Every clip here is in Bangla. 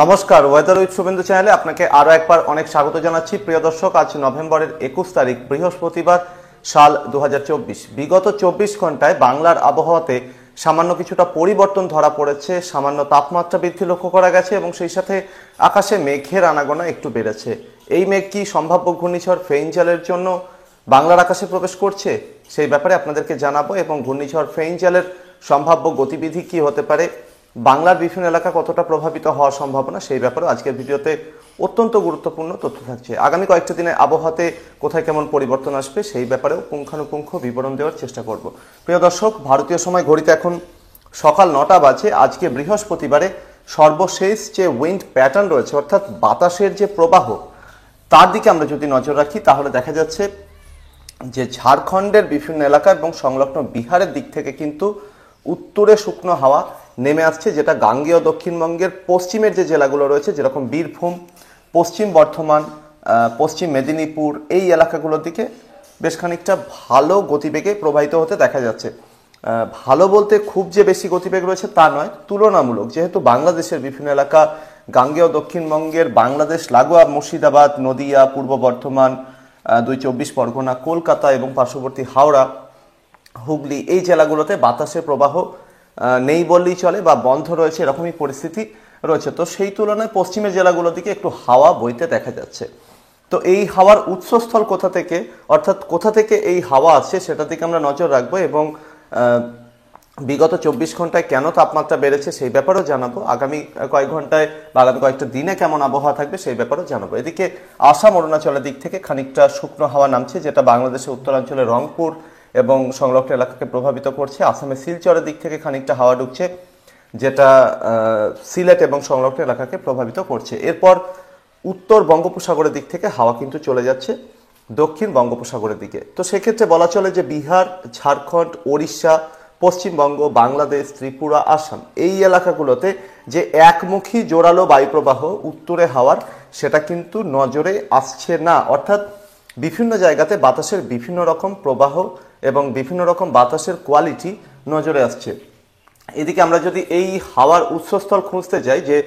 নমস্কার, ওয়েদার উইথ শুভেন্দু চ্যানেলে আপনাকে আরো একবার অনেক স্বাগত জানাচ্ছি। প্রিয় দর্শক, আজ নভেম্বরের 21 তারিখ বৃহস্পতিবার, সাল 2024। বিগত 24 ঘন্টায় বাংলার আবহাওয়াতে সামান্য কিছুটা পরিবর্তন ধরা পড়েছে, সামান্য তাপমাত্রা বৃদ্ধি লক্ষ্য করা গেছে এবং সেই সাথে আকাশে মেঘের আনাগোনা একটু বেড়েছে। এই মেঘ কি সম্ভাব্য ঘূর্ণিঝড় ফেইঞ্জালের জন্য বাংলার আকাশে প্রবেশ করছে, সেই ব্যাপারে আপনাদেরকে জানাবো এবং ঘূর্ণিঝড় ফেইঞ্জালের সম্ভাব্য গতিবিধি কি হতে পারে, বাংলার বিভিন্ন এলাকা কতটা প্রভাবিত হওয়ার সম্ভাবনা, সেই ব্যাপারে আজকের ভিডিওতে অত্যন্ত গুরুত্বপূর্ণ তথ্য থাকছে। আগামী কয়েকটা দিনে আবহাওয়াতে কোথায় কেমন পরিবর্তন আসবে সেই ব্যাপারেও পুঙ্খানুপুঙ্খ বিবরণ দেওয়ার চেষ্টা করব। প্রিয় দর্শক, ভারতীয় সময় ঘড়িতে এখন সকাল 9টা বাজে। আজকে বৃহস্পতিবারে সর্বশেষ যে উইন্ড প্যাটার্ন রয়েছে, অর্থাৎ বাতাসের যে প্রবাহ, তার দিকে আমরা যদি নজর রাখি তাহলে দেখা যাচ্ছে যে ঝাড়খণ্ডের বিভিন্ন এলাকা এবং সংলগ্ন বিহারের দিক থেকে কিন্তু উত্তরে শুকনো হাওয়া নেমে আসছে, যেটা গাঙ্গেয় দক্ষিণবঙ্গের পশ্চিমের যে জেলাগুলো রয়েছে, যেরকম বীরভূম, পশ্চিম বর্ধমান, পশ্চিম মেদিনীপুর, এই এলাকাগুলোর দিকে বেশ খানিকটা ভালো গতিবেগে প্রবাহিত হতে দেখা যাচ্ছে। ভালো বলতে খুব যে বেশি গতিবেগ রয়েছে তা নয়, তুলনামূলক, যেহেতু বাংলাদেশের বিভিন্ন এলাকা গাঙ্গেয় দক্ষিণবঙ্গের বাংলাদেশ লাগোয়া মুর্শিদাবাদ, নদিয়া, পূর্ব বর্ধমান, 24 পরগনা, কলকাতা এবং পার্শ্ববর্তী হাওড়া, হুগলি, এই জেলাগুলোতে বাতাসের প্রবাহ নেই বললেই চলে বা বন্ধ রয়েছে, এরকমই পরিস্থিতি রয়েছে। তো সেই তুলনায় পশ্চিমের জেলাগুলোর দিকে একটু হাওয়া বইতে দেখা যাচ্ছে। তো এই হাওয়ার উৎসস্থল কোথা থেকে, অর্থাৎ কোথা থেকে এই হাওয়া আসছে সেটার দিকে আমরা নজর রাখবো এবং বিগত 24 ঘন্টায় কেন তাপমাত্রা বেড়েছে সেই ব্যাপারেও জানাবো। আগামী কয়েক ঘন্টায় বা আগামী কয়েকটা দিনে কেমন আবহাওয়া থাকবে সেই ব্যাপারেও জানাবো। এদিকে আসাম অরুণাচলের দিক থেকে খানিকটা শুকনো হাওয়া নামছে, যেটা বাংলাদেশের উত্তরাঞ্চলে রংপুর এবং সংলগ্ন এলাকাকে প্রভাবিত করছে। আসামে শিলচরের দিক থেকে খানিকটা হাওয়া ঢুকছে, যেটা সিলেট এবং সংলগ্ন এলাকাকে প্রভাবিত করছে। এরপর উত্তর বঙ্গোপসাগরের দিক থেকে হাওয়া কিন্তু চলে যাচ্ছে দক্ষিণ বঙ্গোপসাগরের দিকে। তো সেক্ষেত্রে বলা চলে যে বিহার, ঝাড়খণ্ড, ওড়িশা, পশ্চিমবঙ্গ, বাংলাদেশ, ত্রিপুরা, আসাম, এই এলাকাগুলোতে যে একমুখী জোরালো বায়ুপ্রবাহ উত্তরে হাওয়ার, সেটা কিন্তু নজরে আসছে না। অর্থাৎ বিভিন্ন জায়গাতে বাতাসের বিভিন্ন রকম প্রবাহ এবং বিভিন্ন রকম বাতাসের কোয়ালিটি নজরে আসছে। এদিকে আমরা যদি এই হাওয়ার উৎসস্থল খুঁজতে যাই, যে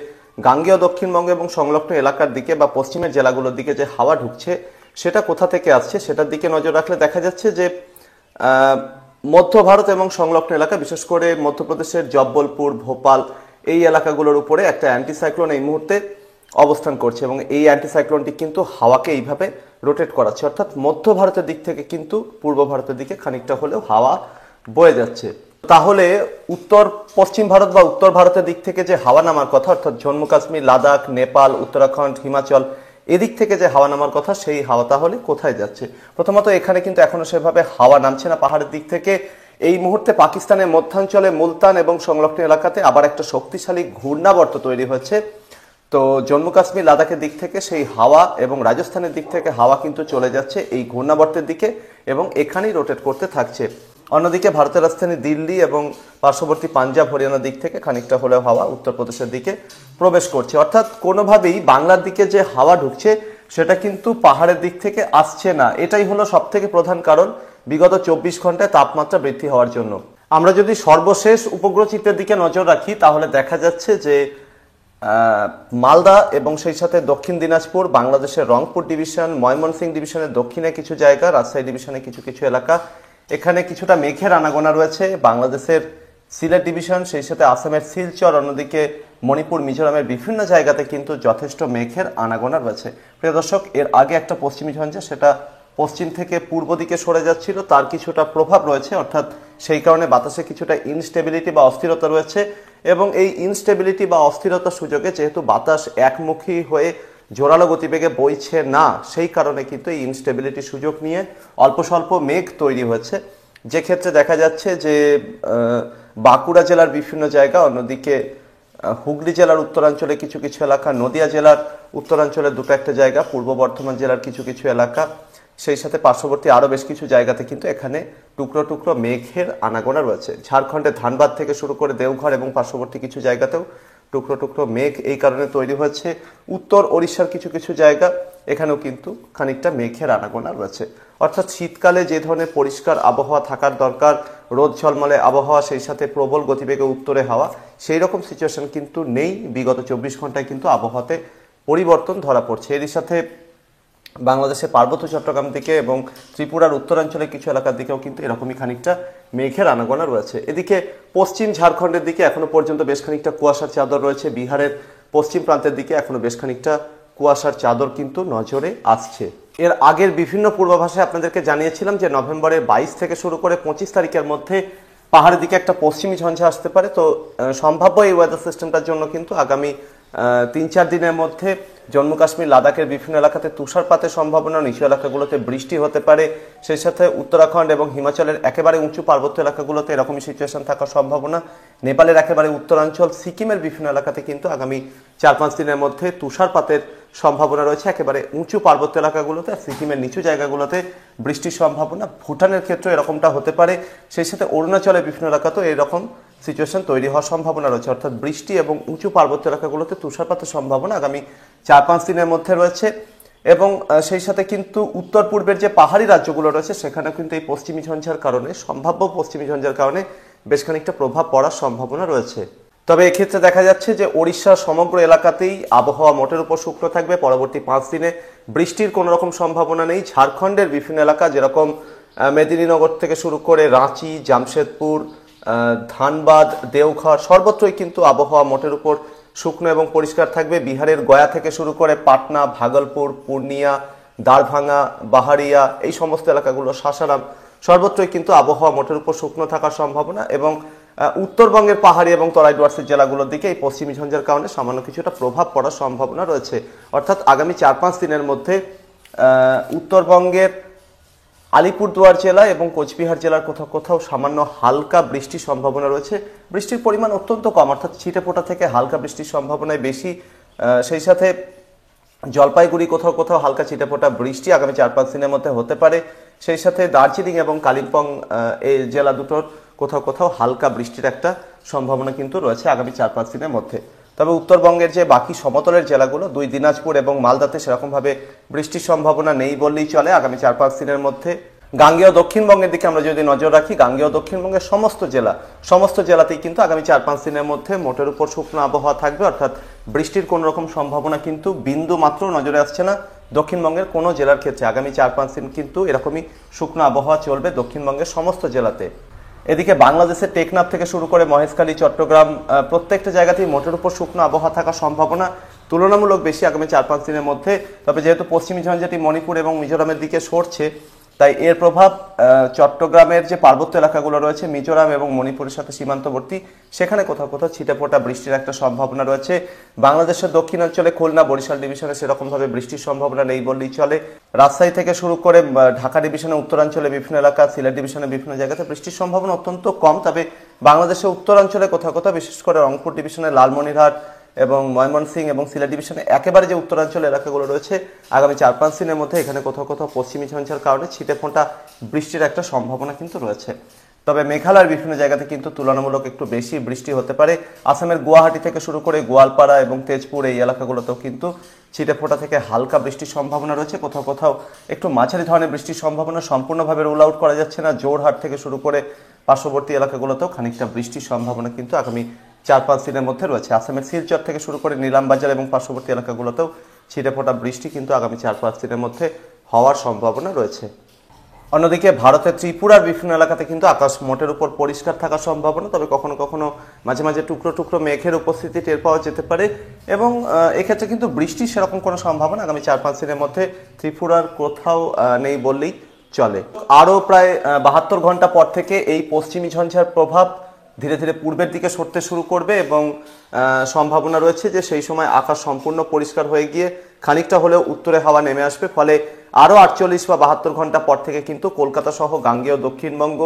গাঙ্গেয় দক্ষিণবঙ্গ এবং সংলগ্ন এলাকার দিকে বা পশ্চিমের জেলাগুলোর দিকে যে হাওয়া ঢুকছে সেটা কোথা থেকে আসছে সেটার দিকে নজর রাখলে দেখা যাচ্ছে যে মধ্য ভারত এবং সংলগ্ন এলাকা, বিশেষ করে মধ্যপ্রদেশের জব্বলপুর, ভোপাল, এই এলাকাগুলোর উপরে একটা অ্যান্টিসাইক্লোন এই মুহূর্তে অবস্থান করছে এবং এই অ্যান্টিসাইক্লোনটি কিন্তু হাওয়াকে এইভাবে রোটেট করাচ্ছে। অর্থাৎ মধ্য ভারতের দিক থেকে কিন্তু পূর্ব ভারতের দিকে খানিকটা হলেও হাওয়া বয়ে যাচ্ছে। তাহলে উত্তর পশ্চিম ভারত বা উত্তর ভারতের দিক থেকে যে হাওয়া নামার কথা, অর্থাৎ জম্মু কাশ্মীর, লাদাখ, নেপাল, উত্তরাখণ্ড, হিমাচল, এদিক থেকে যে হাওয়া নামার কথা, সেই হাওয়া তাহলে কোথায় যাচ্ছে? প্রথমত এখানে কিন্তু এখনো সেভাবে হাওয়া নামছে না পাহাড়ের দিক থেকে। এই মুহূর্তে পাকিস্তানের মধ্যাঞ্চলে মুলতান এবং সংলগ্ন এলাকাতে আবার একটা শক্তিশালী ঘূর্ণাবর্ত তৈরি হচ্ছে। তো জম্মু কাশ্মীর, লাদাখের দিক থেকে সেই হাওয়া এবং রাজস্থানের দিক থেকে হাওয়া কিন্তু চলে যাচ্ছে এই ঘূর্ণাবর্তের দিকে এবং এখানেই রোটেট করতে থাকছে। অন্যদিকে ভারতের রাজধানী দিল্লি এবং পার্শ্ববর্তী পাঞ্জাব, হরিয়ানার দিক থেকে খানিকটা হলেও হাওয়া উত্তরপ্রদেশের দিকে প্রবেশ করছে। অর্থাৎ কোনোভাবেই বাংলার দিকে যে হাওয়া ঢুকছে সেটা কিন্তু পাহাড়ের দিক থেকে আসছে না। এটাই হলো সব থেকে প্রধান কারণ বিগত 24 ঘন্টায় তাপমাত্রা বৃদ্ধি হওয়ার জন্য। আমরা যদি সর্বশেষ উপগ্রহ চিত্রের দিকে নজর রাখি তাহলে দেখা যাচ্ছে যে মালদা এবং সেই সাথে দক্ষিণ দিনাজপুর, বাংলাদেশের রংপুর ডিভিশন, ময়মনসিংহ ডিভিশনের দক্ষিণে কিছু জায়গা, রাজশাহী ডিভিশনে কিছু কিছু এলাকা, এখানে কিছুটা মেঘের আনাগোনা রয়েছে। বাংলাদেশের সিলেট ডিভিশন, সেই সাথে আসামের শিলচর, অন্যদিকে মণিপুর, মিজোরামের বিভিন্ন জায়গাতে কিন্তু যথেষ্ট মেঘের আনাগোনা রয়েছে। প্রিয় দর্শক, এর আগে একটা পশ্চিমী ঝঞ্ঝা, সেটা পশ্চিম থেকে পূর্ব দিকে সরে যাচ্ছিল, তার কিছুটা প্রভাব রয়েছে। অর্থাৎ সেই কারণে বাতাসে কিছুটা ইনস্টেবিলিটি বা অস্থিরতা রয়েছে এবং এই ইনস্টেবিলিটি বা অস্থিরতার সুযোগে যেহেতু বাতাস একমুখী হয়ে জোরালো গতিবেগে বইছে না, সেই কারণে কিন্তু এই ইনস্টেবিলিটির সুযোগ নিয়ে অল্প স্বল্প মেঘ তৈরি হয়েছে, যে ক্ষেত্রে দেখা যাচ্ছে যে বাঁকুড়া জেলার বিভিন্ন জায়গা, অন্যদিকে হুগলি জেলার উত্তরাঞ্চলে কিছু কিছু এলাকা, নদিয়া জেলার উত্তরাঞ্চলে দুটো একটা জায়গা, পূর্ব বর্ধমান জেলার কিছু কিছু এলাকা, সেই সাথে পার্শ্ববর্তী আরো বেশ কিছু জায়গাতে কিন্তু এখানে টুকরো টুকরো মেঘের আনাগোনা রয়েছে। ঝাড়খণ্ডের ধানবাদ থেকে শুরু করে দেওঘর এবং পার্শ্ববর্তী কিছু জায়গাতেও টুকরো টুকরো মেঘ এই কারণে তৈরি হয়েছে। উত্তর ওড়িশার কিছু কিছু জায়গা, এখানেও কিন্তু খানিকটা মেঘের আনাগোনা রয়েছে। অর্থাৎ শীতকালে যে ধরনের পরিষ্কার আবহাওয়া থাকার দরকার রোদ ঝলমলে আবহাওয়া, সেই সাথে প্রবল গতিবেগে উত্তরে হাওয়া, সেই রকম সিচুয়েশন কিন্তু নেই। বিগত 24 ঘন্টায় কিন্তু আবহাওয়াতে পরিবর্তন ধরা পড়ছে। এরই সাথে বাংলাদেশের পার্বত্য চট্টগ্রাম দিকে এবং ত্রিপুরার উত্তরাঞ্চলে কিছু এলাকার দিকেও কিন্তু এরকমই খানিকটা মেঘের আনাগোনা রয়েছে। এদিকে পশ্চিম ঝাড়খণ্ডের দিকে এখনো পর্যন্ত বেশ খানিকটা কুয়াশার চাদর রয়েছে। বিহারের পশ্চিম প্রান্তের দিকে এখনো বেশ খানিকটা কুয়াশার চাদর কিন্তু নজরে আসছে। এর আগের বিভিন্ন পূর্বাভাসে আপনাদেরকে জানিয়েছিলাম যে নভেম্বরের 22 থেকে শুরু করে 25 তারিখের মধ্যে পাহাড়ের দিকে একটা পশ্চিমী ঝঞ্ঝা আসতে পারে। তো সম্ভাব্য এই ওয়েদার সিস্টেমটার জন্য কিন্তু আগামী 3-4 দিনের মধ্যে জম্মু কাশ্মীর, লাদাখের বিভিন্ন এলাকাতে তুষারপাতের সম্ভাবনা, নিচু এলাকাগুলোতে বৃষ্টি হতে পারে। সেই সাথে উত্তরাখণ্ড এবং হিমাচলের একেবারে উঁচু পার্বত্য এলাকাগুলোতে এরকমই সিচুয়েশন থাকার সম্ভাবনা। নেপালের একেবারে উত্তরাঞ্চল, সিকিমের বিভিন্ন এলাকাতে কিন্তু আগামী 4-5 দিনের মধ্যে তুষারপাতের সম্ভাবনা রয়েছে একেবারে উঁচু পার্বত্য এলাকাগুলোতে। আর সিকিমের নিচু জায়গাগুলোতে বৃষ্টির সম্ভাবনা। ভুটানের ক্ষেত্রে এরকমটা হতে পারে। সেই সাথে অরুণাচলের বিভিন্ন এলাকাতেও এরকম সিচুয়েশন তৈরি হওয়ার সম্ভাবনা রয়েছে। অর্থাৎ বৃষ্টি এবং উঁচু পার্বত্য এলাকাগুলোতে তুষারপাতের সম্ভাবনা আগামী 4-5 দিনের মধ্যে রয়েছে। এবং সেই সাথে কিন্তু উত্তর পূর্বের যে পাহাড়ি রাজ্যগুলো রয়েছে সেখানে কিন্তু এই পশ্চিমী ঝঞ্ঝার কারণে, সম্ভাব্য পশ্চিমী ঝঞ্ঝার কারণে বেশ খানিকটা প্রভাব পড়ার সম্ভাবনা রয়েছে। তবে এক্ষেত্রে দেখা যাচ্ছে যে ওড়িশার সমগ্র এলাকাতেই আবহাওয়া মোটের উপর শুষ্ক থাকবে। পরবর্তী 5 দিনে বৃষ্টির কোনো রকম সম্ভাবনা নেই। ঝাড়খণ্ডের বিভিন্ন এলাকা যেরকম মেদিনীনগর থেকে শুরু করে রাঁচি, জামশেদপুর, ধানবাদ, দেওঘর, সর্বত্রই কিন্তু আবহাওয়া মোটের উপর শুকনো এবং পরিষ্কার থাকবে। বিহারের গয়া থেকে শুরু করে পাটনা, ভাগলপুর, পূর্ণিয়া, দারভাঙ্গা, বাহারিয়া, এই সমস্ত এলাকাগুলো, সাসারাম, সর্বত্রই কিন্তু আবহাওয়া মোটের উপর শুকনো থাকার সম্ভাবনা। এবং উত্তরবঙ্গের পাহাড়ি এবং তরাই ডুয়ার্সের জেলাগুলোর দিকে এই পশ্চিমী ঝঞ্ঝার কারণে সামান্য কিছুটা প্রভাব পড়ার সম্ভাবনা রয়েছে। অর্থাৎ আগামী 4-5 দিনের মধ্যে উত্তরবঙ্গের আলিপুরদুয়ার জেলা এবং কোচবিহার জেলার কোথাও কোথাও সামান্য হালকা বৃষ্টির সম্ভাবনা রয়েছে। বৃষ্টির পরিমাণ অত্যন্ত কম, অর্থাৎ ছিটেফোঁটা থেকে হালকা বৃষ্টির সম্ভাবনায় বেশি। সেই সাথে জলপাইগুড়ি কোথাও কোথাও হালকা ছিটেফোঁটা বৃষ্টি আগামী 4-5 দিনের মধ্যে হতে পারে। সেই সাথে দার্জিলিং এবং কালিম্পং এই জেলা দুটোর কোথাও কোথাও হালকা বৃষ্টির একটা সম্ভাবনা কিন্তু রয়েছে আগামী 4-5 দিনের মধ্যে। তবে উত্তরবঙ্গের যে বাকি সমতলের জেলাগুলো, 2 দিনাজপুর এবং মালদাতে সেরকমভাবে বৃষ্টির সম্ভাবনা নেই বললেই চলে আগামী 4-5 দিনের মধ্যে। গাঙ্গেয় দক্ষিণবঙ্গের দিকে আমরা যদি নজর রাখি, গাঙ্গেয় দক্ষিণবঙ্গের সমস্ত জেলাতেই কিন্তু আগামী 4-5 দিনের মধ্যে মোটের উপর শুকনো আবহাওয়া থাকবে। অর্থাৎ বৃষ্টির কোনো রকম সম্ভাবনা কিন্তু বিন্দু মাত্র নজরে আসছে না দক্ষিণবঙ্গের কোনো জেলার ক্ষেত্রে। আগামী 4-5 দিন কিন্তু এরকমই শুকনো আবহাওয়া চলবে দক্ষিণবঙ্গের সমস্ত জেলাতে। এদিকে বাংলাদেশের টেকনাফ থেকে শুরু করে মহেশখালী, চট্টগ্রাম, প্রত্যেকটা জায়গাতেই মোটের উপর শুকনো আবহাওয়া থাকার সম্ভাবনা তুলনামূলক বেশি আগামী 4-5 দিনের মধ্যে। তবে যেহেতু পশ্চিমী ঝঞ্ঝাটি মণিপুর এবং মিজোরামের দিকে সরছে, তাই এর প্রভাব চট্টগ্রামের যে পার্বত্য এলাকাগুলো রয়েছে, মিজোরাম এবং মণিপুরের সাথে সীমান্তবর্তী, সেখানে কোথাও কোথাও ছিটেফোঁটা বৃষ্টির একটা সম্ভাবনা রয়েছে। বাংলাদেশের দক্ষিণাঞ্চলে খুলনা, বরিশাল ডিভিশনে সেরকমভাবে বৃষ্টির সম্ভাবনা নেই বললেই চলে। রাজশাহী থেকে শুরু করে ঢাকা ডিভিশনে উত্তরাঞ্চলে বিভিন্ন এলাকা, সিলেট ডিভিশনে বিভিন্ন জায়গাতে বৃষ্টির সম্ভাবনা অত্যন্ত কম। তবে বাংলাদেশের উত্তরাঞ্চলে কোথাও কোথাও, বিশেষ করে রংপুর ডিভিশনের লালমনিরহাট এবং ময়মনসিংহ এবং সিলেট ডিভিশনে একেবারে যে উত্তরাঞ্চল এলাকাগুলো রয়েছে, আগামী 4-5 দিনের মধ্যে এখানে কোথাও কোথাও পশ্চিমী ঝঞ্ঝার কারণে ছিটেফোঁটা বৃষ্টির একটা সম্ভাবনা কিন্তু রয়েছে। তবে মেঘালয়ের বিভিন্ন জায়গাতে কিন্তু তুলনামূলক একটু বেশি বৃষ্টি হতে পারে। আসামের গুয়াহাটি থেকে শুরু করে গোয়ালপাড়া এবং তেজপুর এই এলাকাগুলোতেও কিন্তু ছিটেফোঁটা থেকে হালকা বৃষ্টির সম্ভাবনা রয়েছে। কোথাও কোথাও একটু মাঝারি ধরনের বৃষ্টির সম্ভাবনা, সম্পূর্ণভাবে রোল আউট করা যাচ্ছে না। জোরহাট থেকে শুরু করে পার্শ্ববর্তী এলাকাগুলোতেও খানিকটা বৃষ্টির সম্ভাবনা কিন্তু আগামী 4-5 দিনের মধ্যে রয়েছে। আসামের শিলচর থেকে শুরু করে নীলামবাজার এবং পার্শ্ববর্তী এলাকাগুলোতেও ছিটেফোঁটা বৃষ্টি কিন্তু আগামী 4-5 দিনের মধ্যে হওয়ার সম্ভাবনা রয়েছে। অন্যদিকে ভারতের ত্রিপুরার বিভিন্ন এলাকাতে কিন্তু আকাশ মোটের উপর পরিষ্কার থাকার সম্ভাবনা, তবে কখনো কখনো মাঝে মাঝে টুকরো টুকরো মেঘের উপস্থিতি টের পাওয়া যেতে পারে। এবং এক্ষেত্রে কিন্তু বৃষ্টির সেরকম কোনো সম্ভাবনা আগামী 4-5 দিনের মধ্যে ত্রিপুরার কোথাও নেই বললেই চলে। আরও প্রায় 72 ঘন্টা পর থেকে এই পশ্চিমী ঝঞ্ঝার প্রভাব ধীরে ধীরে পূর্বের দিকে সরতে শুরু করবে এবং সম্ভাবনা রয়েছে যে সেই সময় আকাশ সম্পূর্ণ পরিষ্কার হয়ে গিয়ে খানিকটা হলেও উত্তরে হাওয়া নেমে আসবে। ফলে আরও 48 বা 72 ঘন্টা পর থেকে কিন্তু কলকাতা সহ গাঙ্গেয় দক্ষিণবঙ্গ,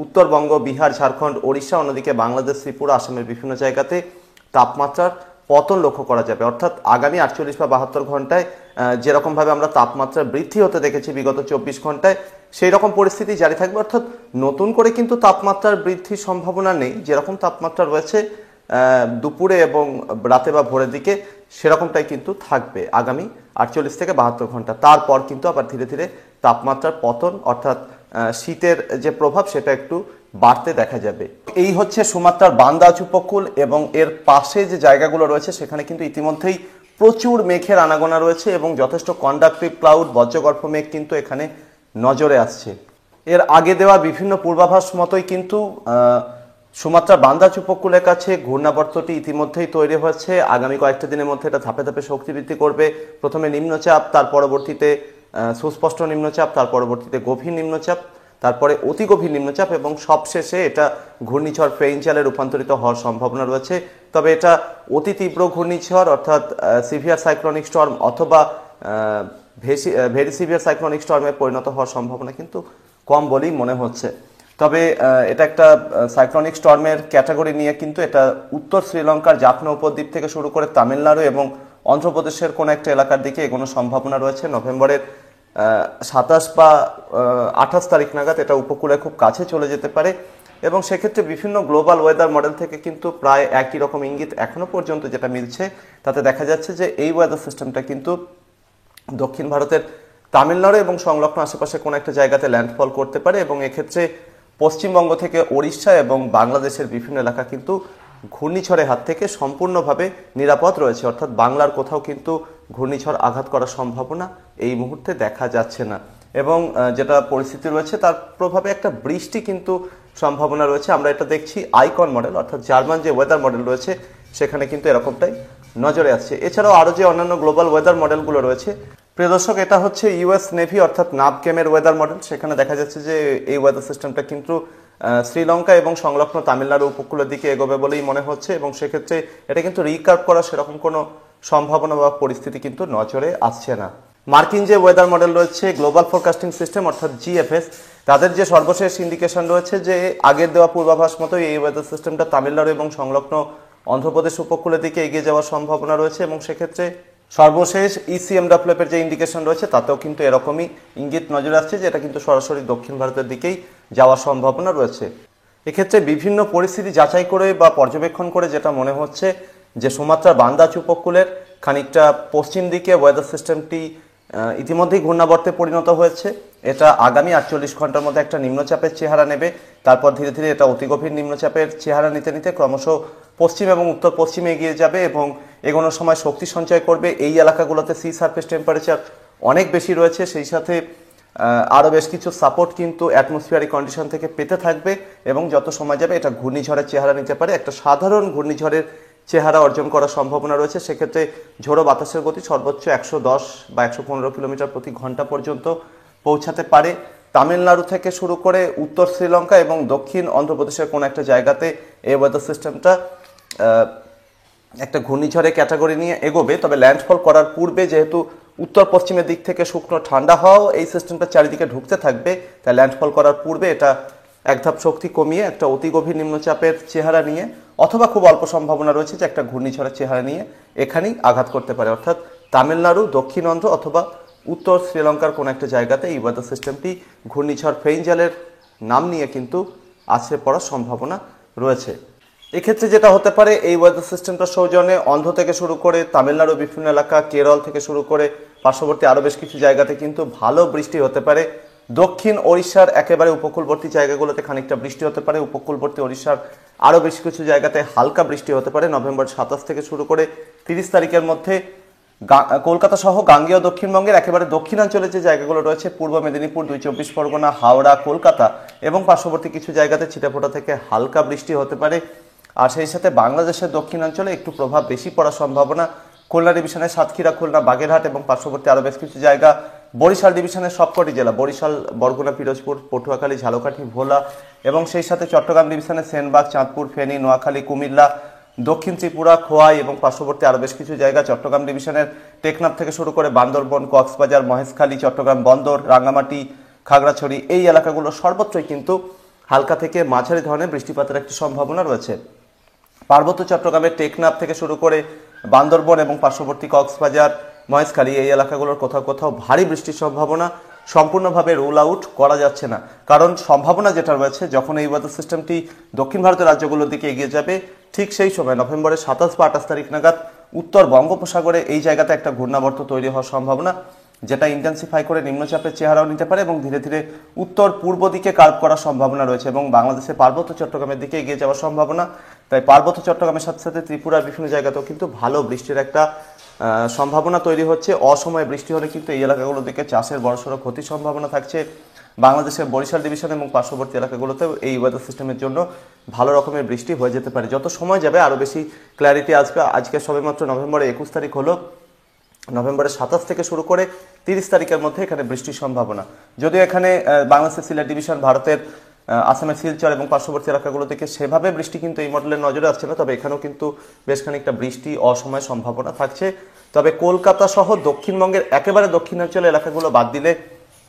উত্তরবঙ্গ, বিহার, ঝাড়খণ্ড, ওড়িশা, অন্যদিকে বাংলাদেশ, ত্রিপুরা, আসামের বিভিন্ন জায়গাতে তাপমাত্রার পতন লক্ষ্য করা যাবে। অর্থাৎ আগামী 48 বা 72 ঘন্টায় যেরকমভাবে আমরা তাপমাত্রা বৃদ্ধি হতে দেখেছি বিগত 24 ঘন্টায়, সেই রকম পরিস্থিতি জারি থাকবে। অর্থাৎ নতুন করে কিন্তু তাপমাত্রার বৃদ্ধির সম্ভাবনা নেই। যেরকম তাপমাত্রা রয়েছে দুপুরে এবং রাতে বা ভোরের দিকে, সেরকমটাই কিন্তু থাকবে আগামী 48 থেকে 72 ঘন্টা। তারপর কিন্তু আবার ধীরে ধীরে তাপমাত্রার পতন, অর্থাৎ শীতের যে প্রভাব সেটা একটু বাড়তে দেখা যাবে। এই হচ্ছে সুমাত্রার বান্দা উপকূল এবং এর পাশে যে জায়গাগুলো রয়েছে সেখানে কিন্তু ইতিমধ্যেই প্রচুর মেঘের আনাগোনা রয়েছে এবং যথেষ্ট কন্ডাক্টিভ ক্লাউড বজ্রগর্ভ মেঘ কিন্তু এখানে নজরে আসছে। এর আগে দেওয়া বিভিন্ন পূর্বাভাস মতোই কিন্তু সুমাত্রার বান্দা উপকূলের কাছে ঘূর্ণাবর্তটি ইতিমধ্যেই তৈরি হয়েছে। আগামী কয়েকটা দিনের মধ্যে এটা ধাপে ধাপে শক্তি বৃদ্ধি করবে। প্রথমে নিম্নচাপ, তার পরবর্তীতে সুস্পষ্ট নিম্নচাপ, তার পরবর্তীতে গভীর নিম্নচাপ, তারপরে অতি গভীর নিম্নচাপ এবং সবশেষে এটা ঘূর্ণিঝড় ফেইঞ্চালে রূপান্তরিত হওয়ার সম্ভাবনা রয়েছে। তবে এটা অতি তীব্র ঘূর্ণিঝড় অর্থাৎ সিভিয়ার সাইক্লোনিক স্টর্ম অথবা ভেরি সিভিয়ার সাইক্লোনিক স্টর্মে পরিণত হওয়ার সম্ভাবনা কিন্তু কম বলেই মনে হচ্ছে। তবে এটা একটা সাইক্লোনিক স্টর্মের ক্যাটাগরি নিয়ে কিন্তু এটা উত্তর শ্রীলঙ্কার জাফনা উপদ্বীপ থেকে শুরু করে তামিলনাড়ু এবং অন্ধ্রপ্রদেশের কোনো একটা এলাকার দিকে এগোনোর সম্ভাবনা রয়েছে। নভেম্বরের 27 বা 28 তারিখ নাগাদ এটা উপকূলে খুব কাছে চলে যেতে পারে এবং সেক্ষেত্রে বিভিন্ন গ্লোবাল ওয়েদার মডেল থেকে কিন্তু প্রায় একই রকম ইঙ্গিত এখনো পর্যন্ত যেটা মিলছে তাতে দেখা যাচ্ছে যে এই ওয়েদার সিস্টেমটা কিন্তু দক্ষিণ ভারতের তামিলনাড়ু এবং সংলগ্ন আশেপাশে কোনো একটা জায়গাতে ল্যান্ডফল করতে পারে এবং এক্ষেত্রে পশ্চিমবঙ্গ থেকে ওড়িশা এবং বাংলাদেশের বিভিন্ন এলাকা কিন্তু ঘূর্ণিঝড়ের হাত থেকে সম্পূর্ণভাবে নিরাপদ রয়েছে। অর্থাৎ বাংলার কোথাও কিন্তু ঘূর্ণিঝড় আঘাত করার সম্ভাবনা এই মুহূর্তে দেখা যাচ্ছে না এবং যেটা পরিস্থিতি রয়েছে তার প্রভাবে একটা বৃষ্টি কিন্তু সম্ভাবনা রয়েছে। আমরা এটা দেখছি আইকন মডেল অর্থাৎ জার্মান যে ওয়েদার মডেল রয়েছে সেখানে কিন্তু এরকমটাই নজরে আসছে। এছাড়াও আরও যে অন্যান্য গ্লোবাল ওয়েদার মডেলগুলো রয়েছে, প্রিয় দর্শক, এটা হচ্ছে ইউএস নেভি অর্থাৎ নাভকেমের ওয়েদার মডেল। সেখানে দেখা যাচ্ছে যে এই ওয়েদার সিস্টেমটা কিন্তু শ্রীলঙ্কা এবং সংলগ্ন তামিলনাড়ু উপকূলের দিকে এগোবে বলেই মনে হচ্ছে এবং সেক্ষেত্রে এটা কিন্তু রিকার্ভ করার সেরকম কোনো সম্ভাবনা বা পরিস্থিতি কিন্তু নজরে আসছে না। মার্কিন যে ওয়েদার মডেল রয়েছে গ্লোবাল ফোরকাস্টিং সিস্টেম অর্থাৎ জিএফএস, তাদের যে সর্বশেষ ইন্ডিকেশন রয়েছে যে আগের দেওয়া পূর্বাভাস মতোই এই ওয়েদার সিস্টেমটা তামিলনাড়ু এবং সংলগ্ন অন্ধ্রপ্রদেশ উপকূলের দিকে এগিয়ে যাওয়ার সম্ভাবনা রয়েছে এবং সেক্ষেত্রে সর্বশেষ ইসিএমডব্লিউ এর যে ইন্ডিকেশন রয়েছে তাতেও কিন্তু এরকমই ইঙ্গিত নজরে আসছে যে এটা কিন্তু সরাসরি দক্ষিণ ভারতের দিকেই যাওয়ার সম্ভাবনা রয়েছে। এক্ষেত্রে বিভিন্ন পরিস্থিতি যাচাই করে বা পর্যবেক্ষণ করে যেটা মনে হচ্ছে যে সুমাত্রার বান্দা উপকূলের খানিকটা পশ্চিম দিকে ওয়েদার সিস্টেমটি ইতিমধ্যেই ঘূর্ণাবর্তে পরিণত হয়েছে। এটা আগামী 48 ঘন্টার মধ্যে একটা নিম্নচাপের চেহারা নেবে, তারপর ধীরে ধীরে এটা অতিগভীর নিম্নচাপের চেহারা নিতে নিতে ক্রমশ পশ্চিম এবং উত্তর পশ্চিমে এগিয়ে যাবে এবং এগোনোর সময় শক্তি সঞ্চয় করবে। এই এলাকাগুলোতে সি সারফেস টেম্পারেচার অনেক বেশি রয়েছে, সেই সাথে আরও বেশ কিছু সাপোর্ট কিন্তু অ্যাটমসফিয়ারিক কন্ডিশন থেকে পেতে থাকবে এবং যত সময় যাবে এটা ঘূর্ণিঝড়ের চেহারা নিতে পারে, একটা সাধারণ ঘূর্ণিঝড়ের চেহারা অর্জন করার সম্ভাবনা রয়েছে। সেক্ষেত্রে ঝোড়ো বাতাসের গতি সর্বোচ্চ 110 বা 115 কিলোমিটার প্রতি ঘন্টা পর্যন্ত পৌঁছাতে পারে। তামিলনাড়ু থেকে শুরু করে উত্তর শ্রীলঙ্কা এবং দক্ষিণ অন্ধ্রপ্রদেশের কোনো একটা জায়গাতে এই ওয়েদার সিস্টেমটা একটা ঘূর্ণিঝড়ের ক্যাটাগরি নিয়ে এগোবে। তবে ল্যান্ডফল করার পূর্বে যেহেতু উত্তর পশ্চিমের দিক থেকে শুকনো ঠান্ডা হওয়াও এই সিস্টেমটা চারিদিকে ঢুকতে থাকবে, তাই ল্যান্ডফল করার পূর্বে এটা এক ধাপ শক্তি কমিয়ে একটা অতি গভীর নিম্নচাপের চেহারা নিয়ে অথবা খুব অল্প সম্ভাবনা রয়েছে যে একটা ঘূর্ণিঝড়ের চেহারা নিয়ে এখানেই আঘাত করতে পারে। অর্থাৎ তামিলনাড়ু, দক্ষিণ অন্ধ্র অথবা উত্তর শ্রীলঙ্কার কোনো একটা জায়গাতে এই ওয়েদার সিস্টেমটি ঘূর্ণিঝড় ফেইঞ্জালের নাম নিয়ে কিন্তু আছড়ে পড়ার সম্ভাবনা রয়েছে। এক্ষেত্রে যেটা হতে পারে এই ওয়েদার সিস্টেমটা সৌজন্যে অন্ধ্র থেকে শুরু করে তামিলনাড়ু বিভিন্ন এলাকা, কেরল থেকে শুরু করে পার্শ্ববর্তী আরও বেশ কিছু জায়গাতে কিন্তু ভালো বৃষ্টি হতে পারে। দক্ষিণ ওড়িশার একেবারে উপকূলবর্তী জায়গাগুলোতে খানিকটা বৃষ্টি হতে পারে, উপকূলবর্তী ওড়িশার আরও বেশ কিছু জায়গাতে হালকা বৃষ্টি হতে পারে। নভেম্বর 27 থেকে শুরু করে 30 তারিখের মধ্যে কলকাতা সহ গাঙ্গেয় দক্ষিণবঙ্গের একেবারে দক্ষিণাঞ্চলে যে জায়গাগুলো রয়েছে পূর্ব মেদিনীপুর, 24 পরগনা, হাওড়া, কলকাতা এবং পার্শ্ববর্তী কিছু জায়গাতে ছিটেফোঁটা থেকে হালকা বৃষ্টি হতে পারে। আর সেই সাথে বাংলাদেশের দক্ষিণাঞ্চলে একটু প্রভাব বেশি পড়ার সম্ভাবনা। খুলনা ডিভিশনের সাতক্ষীরা, খুলনা, বাগেরহাট এবং পার্শ্ববর্তী আরও বেশ কিছু জায়গা, বরিশাল ডিভিশনের সবকটি জেলা, বরিশাল, বরগুনা, পিরোজপুর, পটুয়াখালী, ঝালকাঠি, ভোলা এবং সেই সাথে চট্টগ্রাম ডিভিশনের সেনবাগ, চাঁদপুর, ফেনী, নোয়াখালী, কুমিল্লা, দক্ষিণ ত্রিপুরা, খোয়াই এবং পার্শ্ববর্তী আরও বেশ কিছু জায়গা, চট্টগ্রাম ডিভিশনের টেকনাফ থেকে শুরু করে বান্দরবন, কক্সবাজার, মহেশখালী, চট্টগ্রাম বন্দর, রাঙ্গামাটি, খাগড়াছড়ি এই এলাকাগুলো সর্বত্রই কিন্তু হালকা থেকে মাঝারি ধরনের বৃষ্টিপাতের একটি সম্ভাবনা রয়েছে। পার্বত্য চট্টগ্রামের টেকনাফ থেকে শুরু করে বান্দরবন এবং পার্শ্ববর্তী কক্সবাজার, মহেশখালী এই এলাকাগুলোর কোথাও কোথাও ভারী বৃষ্টির সম্ভাবনা সম্পূর্ণভাবে রুল আউট করা যাচ্ছে না, কারণ সম্ভাবনা যেটা রয়েছে যখন এই ওয়েদার সিস্টেমটি দক্ষিণ ভারতের রাজ্যগুলোর দিকে এগিয়ে যাবে ঠিক সেই সময় নভেম্বরের 27 বা 28 তারিখ নাগাদ উত্তর বঙ্গোপসাগরে এই জায়গাতে একটা ঘূর্ণাবর্ত তৈরি হওয়ার সম্ভাবনা যেটা ইন্টেন্সিফাই করে নিম্নচাপের চেহারাও নিতে পারে এবং ধীরে ধীরে উত্তর পূর্ব দিকে কার্ভ করার সম্ভাবনা রয়েছে এবং বাংলাদেশের পার্বত্য চট্টগ্রামের দিকে এগিয়ে যাওয়ার সম্ভাবনা। তাই পার্বত্য চট্টগ্রামের সাথে সাথে ত্রিপুরার বিভিন্ন জায়গাতেও কিন্তু ভালো বৃষ্টির একটা সম্ভাবনা তৈরি হচ্ছে। অসময়ে বৃষ্টি হলে কিন্তু এই এলাকাগুলো থেকে চাষের বড়সড় ক্ষতির সম্ভাবনা থাকছে। বাংলাদেশের বরিশাল ডিভিশন এবং পার্শ্ববর্তী এলাকাগুলোতেও এই ওয়েদার সিস্টেমের জন্য ভালো রকমের বৃষ্টি হয়ে যেতে পারে। যত সময় যাবে আরও বেশি ক্ল্যারিটি আসবে। আজকে সবেমাত্র নভেম্বরের 21 তারিখ হলো, নভেম্বরের 27 থেকে শুরু করে 30 তারিখের মধ্যে এখানে বৃষ্টির সম্ভাবনা। যদিও এখানে বাংলাদেশের সিলেট ডিভিশন, ভারতের আসামের শিলচর এবং পার্শ্ববর্তী এলাকাগুলো থেকে সেভাবে বৃষ্টি কিন্তু এই মডেলের নজরে আসছে না, তবে এখানেও কিন্তু বেশ খানিকটা বৃষ্টি অসময়ে সম্ভাবনা থাকছে। তবে কলকাতা সহ দক্ষিণবঙ্গের একেবারে দক্ষিণাঞ্চলের এলাকাগুলো বাদ দিলে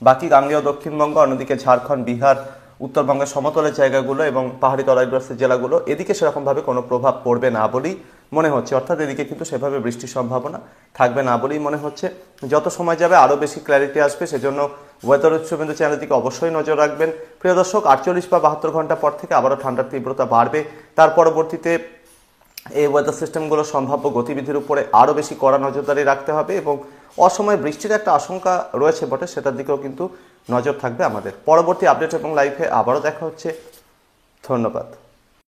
বাকি গাঙ্গেয় দক্ষিণবঙ্গ, অন্যদিকে ঝাড়খণ্ড, বিহার, উত্তরবঙ্গের সমতলের জায়গাগুলো এবং পাহাড়ি তরাইগ্রস্ত জেলাগুলো, এদিকে সেরকমভাবে কোনো প্রভাব পড়বে না বলেই মনে হচ্ছে। অর্থাৎ এদিকে কিন্তু সেভাবে বৃষ্টির সম্ভাবনা থাকবে না বলেই মনে হচ্ছে। যত সময় যাবে আরও বেশি ক্ল্যারিটি আসবে, সেজন্য ওয়েদার উৎসবিন্দু চ্যানেলের দিকে অবশ্যই নজর রাখবেন। প্রিয় দর্শক, 48 বা 72 ঘন্টা পর থেকে আবারও ঠান্ডার তীব্রতা বাড়বে। তার পরবর্তীতে এই ওয়েদার সিস্টেমগুলো সম্ভাব্য গতিবিধির উপরে আরও বেশি কড়া নজরদারি রাখতে হবে এবং অসময়ে বৃষ্টির একটা আশঙ্কা রয়েছে বটে, সেটার দিকেও কিন্তু নজর থাকবে আমাদের। পরবর্তী আপডেট এবং লাইভে আবারও দেখা হচ্ছে। ধন্যবাদ।